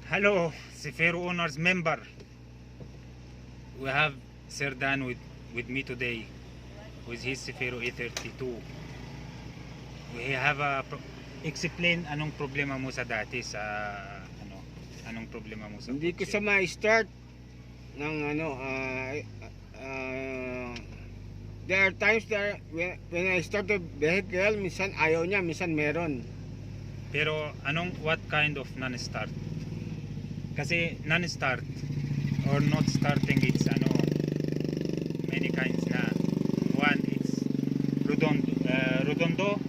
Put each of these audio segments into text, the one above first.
Hello, cefiro owners member. We have Sir Dan with me today with his cefiro A32. We have explain anong problema mo sa dati sa anong problema mo sa Hindi ko kotse? sa ma-start ng there are times that when I start the vehicle, minsan ayaw niya, minsan meron. Pero what kind of non-start? Kasi non-start or not starting, it's many kinds na. One, it's redondo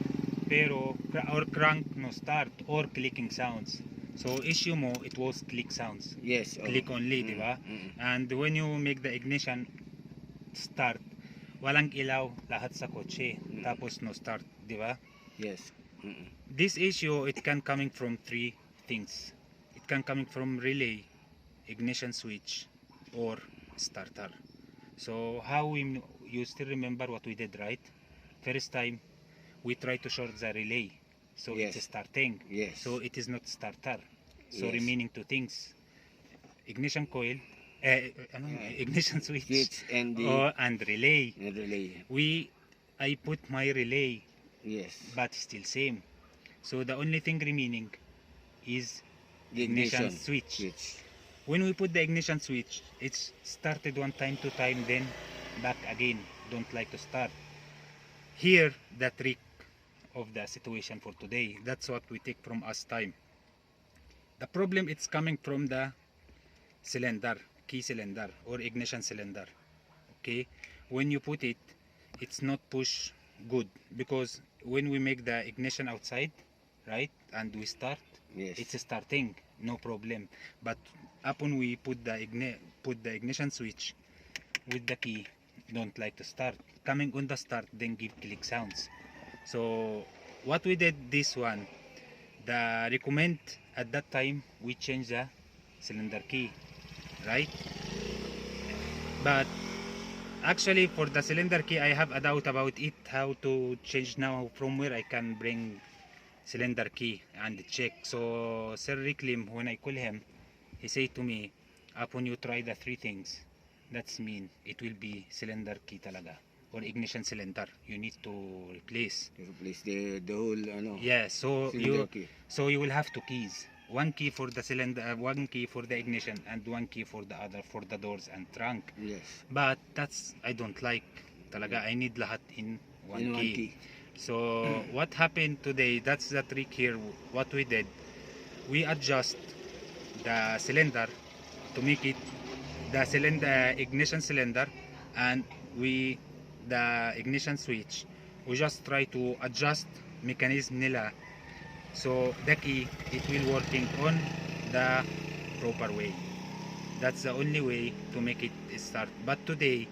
pero or crank no start or clicking sounds. So issue mo, it was click sounds. Yes. Click only, di ba? And when you make the ignition start, walang ilaw lahat sa kotse. Tapos no start, di ba? Yes. This issue, it can coming from three things. It can coming from relay, ignition switch, or starter. So how you still remember what we did, right? First time we try to short the relay, so Yes. it's starting. Yes. So it is not starter. So Yes. remaining two things: ignition coil, ignition switch, and and relay. relay. I put my relay, Yes. but still same. So the only thing remaining is The ignition switch. When we put the ignition switch, it's started one time, two time, then back again. Don't like to start. Here, the trick of the situation for today. That's what we take from us time. The problem, it's coming from the cylinder, key cylinder or ignition cylinder. Okay, when you put it, it's not push good because when we make the ignition outside, right, and we start, Yes. it's starting, no problem. But upon we put the ignition switch with the key, don't like to start. Coming on the start, then give click sounds. So what we did this one, the recommend at that time, we change the cylinder key, right? But actually for the cylinder key, I have a doubt about it, how to change now, from where I can bring cylinder key and check. So Sir Reclaim, when I call him, he say to me, upon you try the three things, that's mean it will be cylinder key talaga or ignition cylinder. You need to replace. To replace the whole Yeah, so cylinder key. you will have two keys. One key for the cylinder, one key for the ignition, and one key for the other for the doors and trunk. Yes. But that's I don't like talaga. I need lahat in one In key. one key. So what happened today, that's the trick here. What we did, we adjust the cylinder to make it the cylinder ignition cylinder, and the ignition switch, we just try to adjust mechanism nila, so the key, it will working on the proper way. That's the only way to make it start. But today,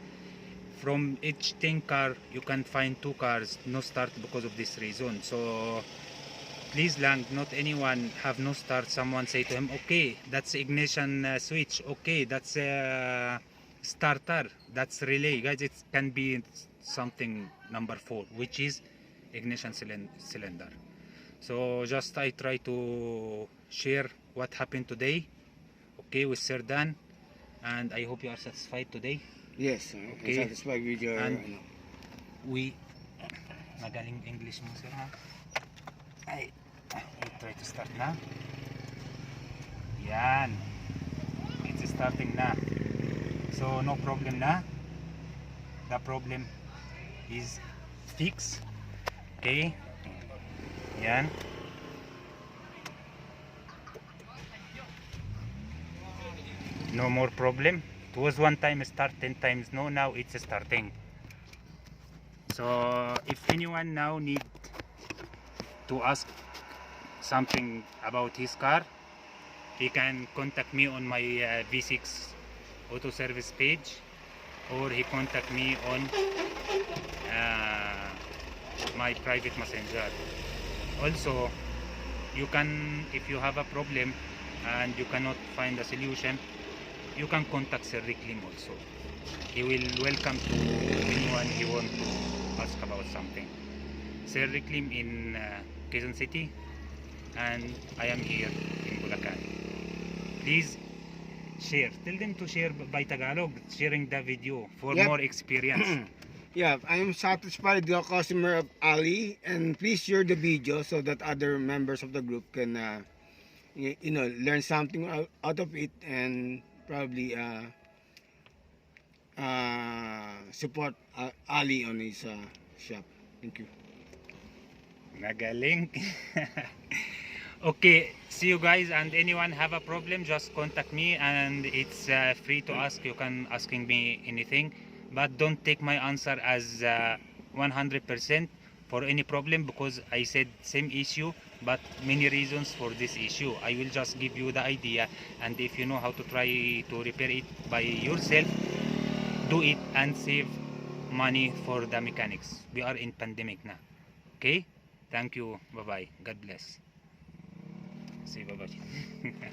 from each 10 car, you can find 2 cars no start because of this reason. So please lang, not anyone have no start. Someone say to him, okay, that's ignition switch, okay, that's starter, that's relay. Guys, it can be something number 4, which is ignition cylinder. So just I try to share what happened today, okay, with Sir Dan, and I hope you are satisfied today. Yes. Okay. I'm satisfied with your And we magaling English mo, sir, ha? Ay, we try to start na. Yan, it's starting na. So no problem na. The problem is fixed. Okay, yan. No more problem. It was one time start, 10 times no. Now it's starting. So if anyone now need to ask something about his car, he can contact me on my V6 auto service page, or he contact me on my private messenger. Also, you can, if you have a problem and you cannot find a solution, you can contact Sir Reclaim also. He will welcome to anyone he want to ask about something. Sir Reclaim in Quezon City, and I am here in Bulacan. please share. Tell them to share by Tagalog, sharing the video for Yep. more experience. Yeah, I am satisfied the customer of Ali, and please share the video so that other members of the group can, learn something out of it, and probably support Ali on his shop. Thank you. Nagaling. Okay, see you guys, and anyone have a problem, just contact me, and it's free to ask. You can asking me anything, but don't take my answer as 100% for any problem, because I said same issue but many reasons for this issue. I will just give you the idea, and if you know how to try to repair it by yourself, do it and save money for the mechanics. We are in pandemic na. Okay, thank you, bye bye, God bless. Say bye bye.